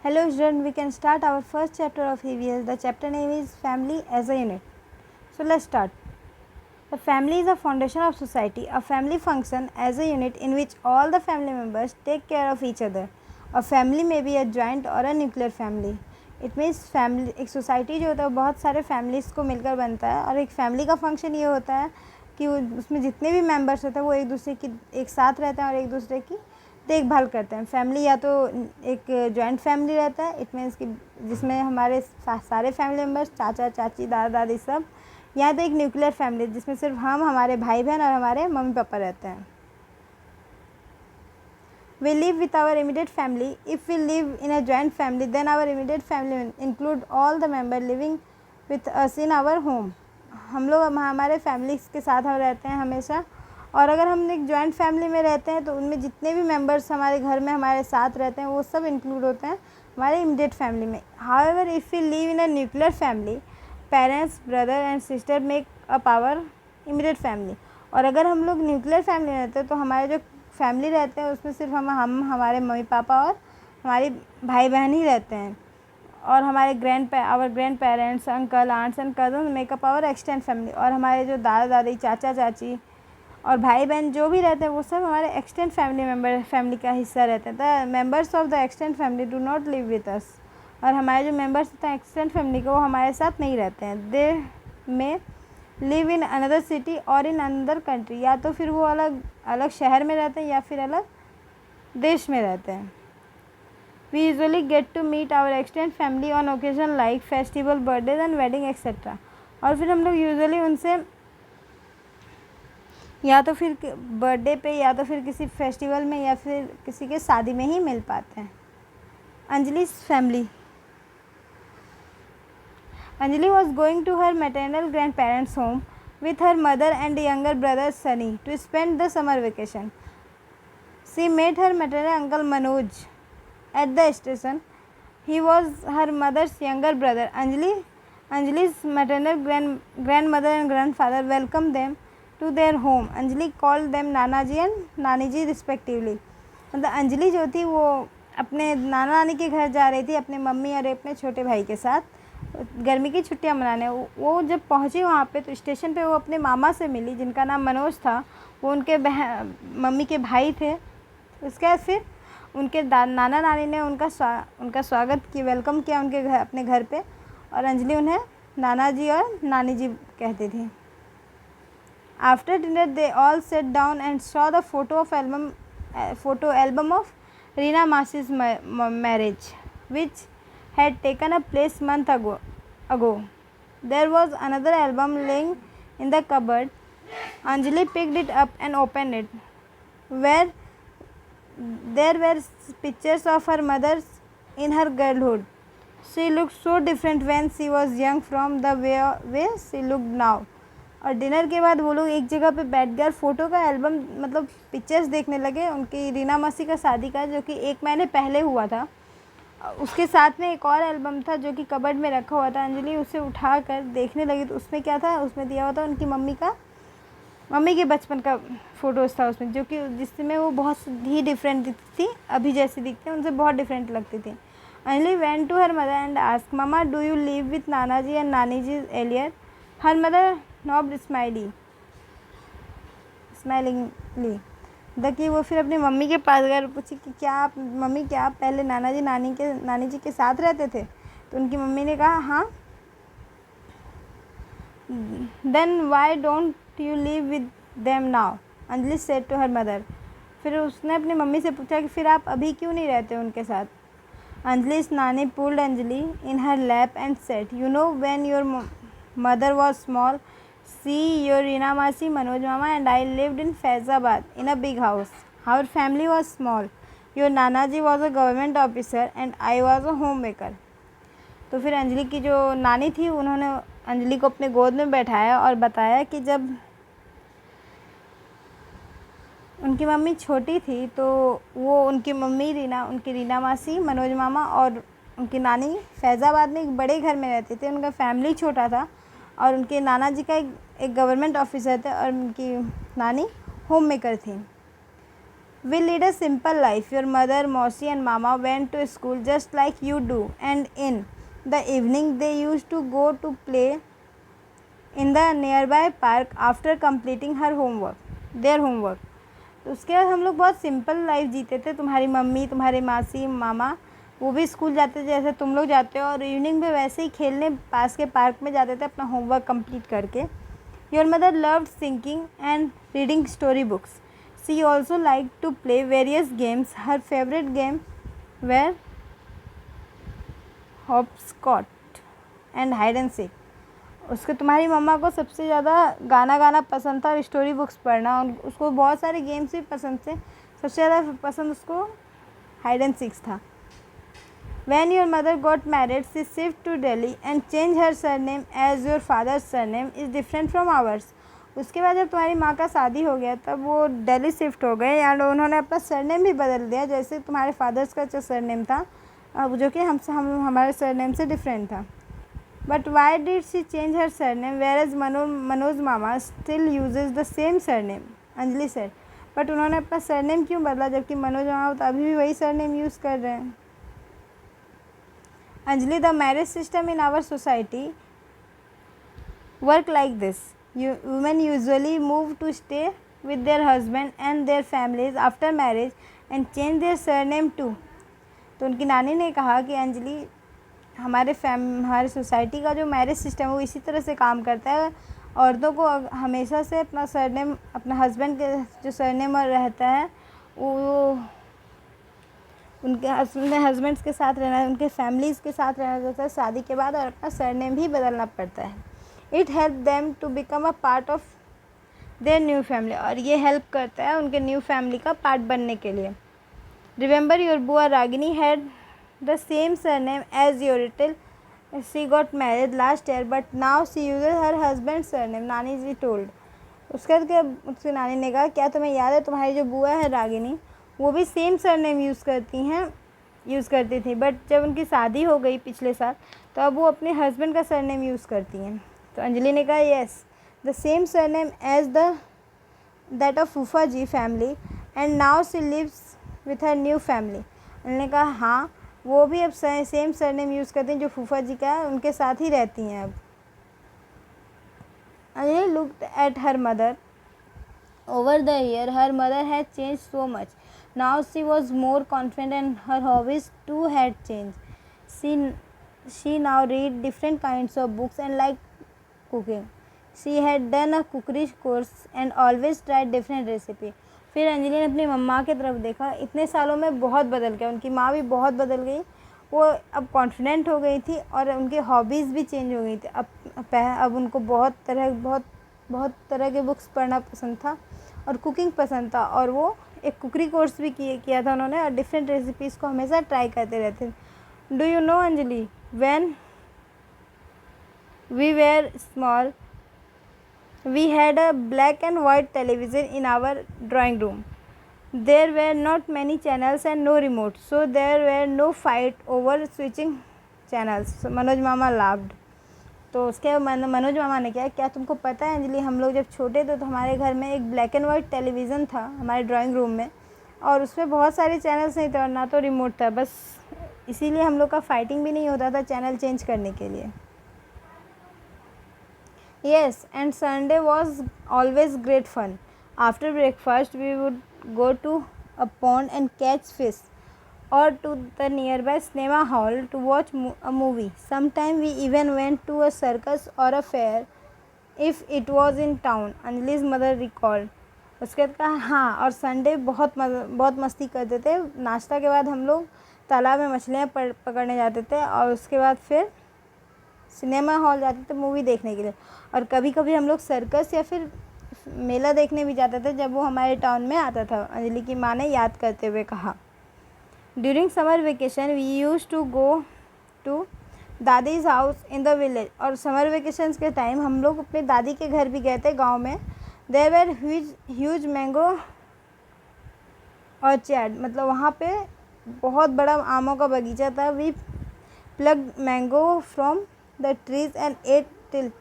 Hello students, we can start our first chapter of EVS. The chapter name is Family as a Unit. So let's start. The family is the foundation of society. A family functions as a unit in which all the family members take care of each other. A family may be a joint or a nuclear family. It means family एक society जो होता है बहुत सारे families को मिलकर बनता है और एक फैमिली का फंक्शन ये होता है कि उसमें जितने भी मेंबर्स होते हैं वो एक दूसरे की एक साथ रहते हैं और एक दूसरे की देखभाल करते हैं. फैमिली या तो एक जॉइंट फैमिली रहता है, इट मीन्स कि जिसमें हमारे सारे फैमिली मेम्बर्स चाचा चाची दादा दादी सब, या तो एक न्यूक्लियर फैमिली जिसमें सिर्फ हम, हमारे भाई बहन और हमारे मम्मी पापा रहते हैं. We live with our immediate family. If we live in a joint family, then our immediate family include all the member living with us in our home. हम लोग हमारे फैमिली के साथ हम रहते हैं हमेशा, और अगर हम एक जॉइंट फैमिली में रहते हैं तो उनमें जितने भी मेंबर्स हमारे घर में हमारे साथ रहते हैं वो सब इंक्लूड होते हैं हमारे इमीडिएट फैमिली में. However if we live in a nuclear family, parents brother and sister make up our immediate family. और अगर हम लोग न्यूक्लियर फैमिली में रहते हैं तो हमारे जो फैमिली रहते हैं उसमें सिर्फ हम हमारे मम्मी पापा और हमारे भाई बहन ही रहते हैं, और हमारे our grandparents uncle aunts and cousin make up our extend family. और हमारे जो दादा दादी चाचा चाची और भाई बहन जो भी रहते हैं वो सब हमारे एक्सटेंड फैमिली का हिस्सा रहते हैं. The members of the extend family do not live with us. और हमारे जो मेंबर्स होते हैं एक्सटेंड फैमिली के वो हमारे साथ नहीं रहते हैं. दे में लिव इन अनदर सिटी और इन अनदर कंट्री. या तो फिर वो अलग शहर में रहते हैं या फिर अलग देश में रहते हैं. We usually get to meet our extend family on occasion like festival birthdays and wedding etcetera. और फिर हम लोग यूजुअली उनसे या तो फिर बर्थडे पे या तो फिर किसी फेस्टिवल में या फिर किसी के शादी में ही मिल पाते हैं. Anjali's family. Anjali was going to her maternal grandparents' home with her mother and younger brother Sunny to spend the summer vacation. She met her maternal uncle Manoj at the station. He was her mother's younger brother. Anjali's maternal grandmother and grandfather welcomed them to their home. Anjali called them Nana ji and Nani ji respectively. मतलब अंजलि जो थी वो अपने नाना नानी के घर जा रही थी अपने मम्मी और अपने छोटे भाई के साथ गर्मी की छुट्टियां मनाने. वो जब पहुंची वहाँ पे तो स्टेशन पे वो अपने मामा से मिली जिनका नाम मनोज था. वो उनके मम्मी के भाई थे. उसके बाद फिर उनके नाना नानी ने उनका स्वागत किया, वेलकम किया उनके घर, अपने घर पे. और अंजलि उन्हें नाना जी और नानी जी कहती थी. After dinner, they all sat down and saw the photo album of Reena Masi's marriage, which had taken a place month ago. There was another album laying in the cupboard. Anjali picked it up and opened it. There were pictures of her mother in her girlhood. She looked so different when she was young from the way she looked now. और dinner के बाद वो लोग एक जगह पे बैठ गए और फ़ोटो का एल्बम मतलब पिक्चर्स देखने लगे उनकी रीना मासी का शादी का, जो कि 1 महीने पहले हुआ था. उसके साथ में एक और एल्बम था जो कि कबर्ड में रखा हुआ था. अंजलि उसे उठा कर देखने लगी तो उसमें क्या था, उसमें दिया हुआ था उनकी मम्मी के बचपन का फ़ोटोज़ था उसमें, जो कि जिसमें वो बहुत ही डिफरेंट दिखती थी. अभी जैसी दिखती है उनसे बहुत डिफरेंट लगती थी. Anjali went to her mother and ask mama do you live with nana ji and nani ji earlier. Her mother nodded smilingly. कि वो फिर अपनी मम्मी के पास गए और पूछी कि क्या आप पहले नानी जी के साथ रहते थे. तो उनकी मम्मी ने कहा हाँ. Then why don't you live with them now, Anjali said to her mother. फिर उसने अपनी मम्मी से पूछा कि फिर आप अभी क्यों नहीं रहते उनके साथ. अंजलि's नानी pulled Anjali in her lap and said, you know when your mother was small, she, your Reena Masi, Manoj Mama and I lived in Faizabad in a big house. Our family was small. Your Nanaji was a government officer and I was a homemaker. तो फिर अंजलि की जो नानी थी उन्होंने अंजलि को अपने गोद में बैठाया और बताया कि जब उनकी मम्मी छोटी थी तो वो उनकी रीना मासी, मनोज मामा और उनकी नानी फैज़ाबाद में एक बड़े घर में रहते थे. उनका फैमिली छोटा था और उनके नाना जी का एक गवर्नमेंट ऑफिसर थे और उनकी नानी होम मेकर थी. We lead a simple life. Your mother, Mausi and Mama went to school just like you do, and in the evening they used to go to play in the nearby park after completing their homework. तो उसके बाद हम लोग बहुत simple life जीते थे. तुम्हारी mummy, तुम्हारे मासी, मामा वो भी स्कूल जाते थे जैसे तुम लोग जाते हो, और इवनिंग में वैसे ही खेलने पास के पार्क में जाते थे अपना होमवर्क कंप्लीट करके. Your mother loved singing and reading story books. She also like to play various games. Her favourite game were hopscotch and hide and seek. उसके तुम्हारी मम्मा को सबसे ज़्यादा गाना पसंद था और स्टोरी बुक्स पढ़ना. उसको बहुत सारे गेम्स भी पसंद थे. सबसे ज़्यादा पसंद उसको हाइड एंड सीक्स था. When your mother got married, she shifted to Delhi and changed her surname as your father's surname is different from ours. उसके बाद जब तुम्हारी माँ का शादी हो गया तब वो दिल्ली शिफ्ट हो गए और उन्होंने अपना सरनेम भी बदल दिया, जैसे तुम्हारे फादर्स का जो सरनेम था जो कि हमारे सरनेम से डिफरेंट था. But why did she change her surname whereas Manoj mama still uses the same surname, Anjali said. But उन्होंने अपना सरनेम क्यों बदला जबकि मनोज मामा तो अभी भी वही सरनेम यूज़ कर रहे हैं. Anjali, the marriage system in our society work like this. Women usually move to stay with their husband and their families after marriage and change their surname too. तो उनकी नानी ने कहा कि अंजलि हमारे सोसाइटी का जो मैरिज सिस्टम है वो इसी तरह से काम करता है. औरतों को हमेशा से अपना सरनेम, अपना हस्बैंड के जो सरनेम रहता है वो उनके हस्बैंड्स के साथ रहना है, उनके फैमिलीज़ के साथ रहना रहता है शादी के बाद, और अपना सरनेम भी बदलना पड़ता है. It help them to become a part of their new family. और ये हेल्प करता है उनके न्यू फैमिली का पार्ट बनने के लिए. Remember your bua Ragini had the same surname as your till she got married last year but now she uses her husband surname, nani ji told. उसके बाद उसकी नानी ने कहा क्या तुम्हें याद है तुम्हारी जो बुआ है रागिनी वो भी सेम सरनेम यूज़ करती थी, बट जब उनकी शादी हो गई पिछले साल तो अब वो अपने हस्बैंड का सरनेम यूज़ करती हैं. तो अंजलि ने कहा yes the same surname as that of phupha ji family and now she lives with her new family. Anjali ने कहा हाँ वो भी अब सेम सरनेम यूज़ करती हैं जो फूफा जी का है, उनके साथ ही रहती हैं अब. Anjali looked at her mother. Over the year, her mother had changed so much. Now she was more confident and her hobbies too had changed. She now read different kinds of books and liked cooking. She had done a cookery course and always tried different recipe. फिर अंजलि ने अपनी मम्मा की तरफ देखा. इतने सालों में बहुत बदल गया. उनकी माँ भी बहुत बदल गई. वो अब कॉन्फिडेंट हो गई थी और उनकी हॉबीज़ भी चेंज हो गई थी. अब उनको बहुत तरह के बुक्स पढ़ना पसंद था और कुकिंग पसंद था, और वो एक कुकरी कोर्स भी किया था उन्होंने, और डिफरेंट रेसिपीज़ को हमेशा ट्राई करते रहते. Do you know Anjali, when we were small we had a black and white television in our drawing room. There were not many channels and no remote, so there were no fight over switching channels. Manoj mama laughed. तो उसके मनोज मामा ने कहा क्या तुमको पता है अंजलि, हम लोग जब छोटे थे तो हमारे घर में एक ब्लैक एंड वाइट टेलीविज़न था हमारे ड्राइंग रूम में, और उसमें बहुत सारे चैनल्स नहीं थे और ना तो रिमोट था. बस इसीलिए हम लोग का फाइटिंग भी नहीं होता था चैनल चेंज करने के लिए. Yes and Sunday was always great fun. After breakfast we would go to a pond and catch fish or to the nearby cinema hall to watch a movie. Sometimes we even went to a circus or a fair if it was in town, Anjali's mother recalled. उसके बाद कहा हाँ, और Sunday बहुत मस्ती करते थे. नाश्ता के बाद हम लोग तालाब में मछलियाँ पकड़ने जाते थे और उसके बाद फिर सिनेमा हॉल जाते थे मूवी देखने के लिए, और कभी कभी हम लोग सर्कस या फिर मेला देखने भी जाते थे जब वो हमारे टाउन में आता था, अंजलि की माँ ने याद करते हुए कहा. During summer vacation we use to go to dadi's house in the village. और समर वेकेशंस के टाइम हम लोग अपने दादी के घर भी गए थे गांव में. There were huge mango orchard, मतलब वहाँ पे बहुत बड़ा आमों का बगीचा था. We pluck mango from the trees and ate till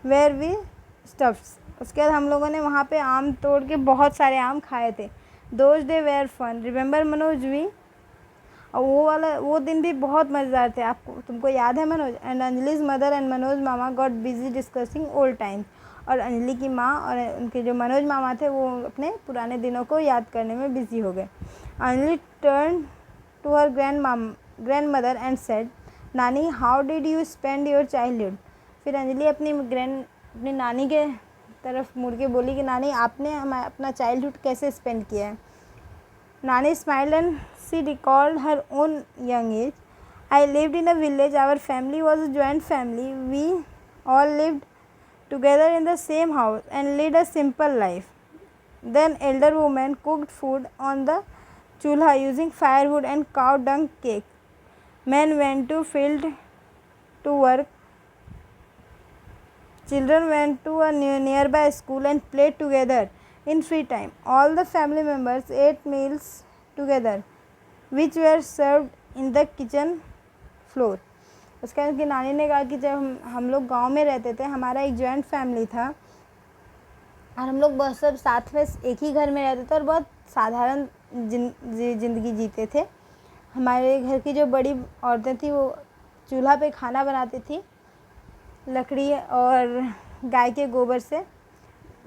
were we stuffs. उसके बाद हम लोगों ने वहाँ पे आम तोड़ के बहुत सारे आम खाए थे. Those day were fun, remember Manoj we. और वो दिन भी बहुत मज़ेदार थे, आपको तुमको याद है Manoj. And Anjali's mother and Manoj mama got busy discussing old times. और अंजलि की माँ और उनके जो मनोज मामा थे वो अपने पुराने दिनों को याद करने में बिजी हो गए। Anjali turn to her grandmother and said, nani how did you spend your childhood. फिर अंजलि अपनी नानी के तरफ मुड़ के बोली कि नानी आपने अपना चाइल्डहुड कैसे स्पेंड किया है। Nani smiled and she recalled her own young age. I lived in a village, our family was a joint family, we all lived together in the same house and lead a simple life. Then elder woman cooked food on the chulha using firewood and cow dung cake. Men went to field to work. Children went to a nearby school and played together in free time. All the family members ate meals together, which were served in the kitchen floor. उसके बाद उनकी नानी ने कहा कि जब हम लोग गांव में रहते थे, हमारा एक जॉइंट फैमिली था और हम लोग बहुत सब साथ में एक ही घर में रहते थे और बहुत साधारण ज़िंदगी जीते थे। हमारे घर की जो बड़ी औरतें थी वो चूल्हा पे खाना बनाती थी लकड़ी और गाय के गोबर से,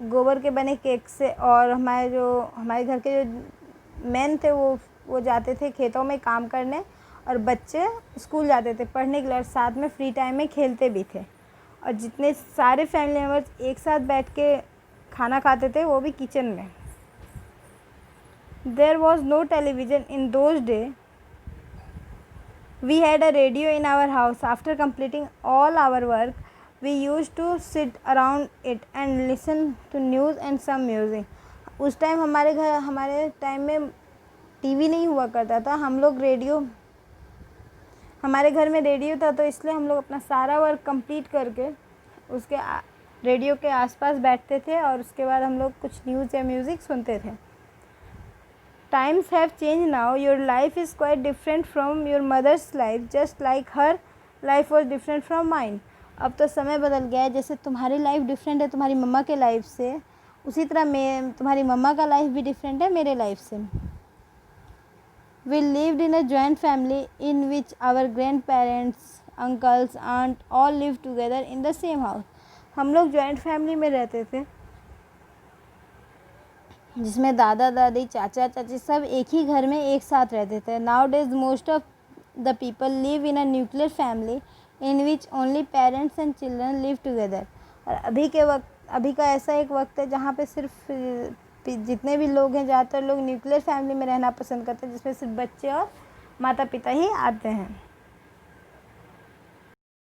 गोबर के बने केक से। और हमारे घर के जो मेन थे वो जाते थे खेतों में काम करने और बच्चे स्कूल जाते थे पढ़ने के लिए और साथ में फ्री टाइम में खेलते भी थे। और जितने सारे फैमिली मेम्बर्स एक साथ बैठ के खाना खाते थे वो भी किचन में। There was no television in those day, we had a radio in our house. After completing all our work we use to sit around it and listen to news and some music. उस time हमारे time में TV नहीं हुआ करता था, हमारे घर में रेडियो था, तो इसलिए हम लोग अपना सारा वर्क कंप्लीट करके उसके रेडियो के आसपास बैठते थे और उसके बाद हम लोग कुछ न्यूज़ या म्यूज़िक सुनते थे। Times have change now, your life is quite different from your mother's life, just like her life was different from mine. अब तो समय बदल गया है, जैसे तुम्हारी लाइफ डिफरेंट है तुम्हारी मम्मा के लाइफ से, उसी तरह तुम्हारी मम्मा का लाइफ भी डिफरेंट है मेरे लाइफ से। We lived in a joint family in which our grandparents, uncles, aunt all lived together in the same house. हम लोग जॉइंट फैमिली में रहते थे जिसमें दादा दादी चाचा चाची सब एक ही घर में एक साथ रहते थे। Nowadays most of the people live in a nuclear family in which only parents and children live together. और अभी का ऐसा एक वक्त है जहाँ पे सिर्फ जितने भी लोग हैं ज़्यादातर लोग न्यूक्लियर फैमिली में रहना पसंद करते हैं जिसमें सिर्फ बच्चे और माता पिता ही आते हैं।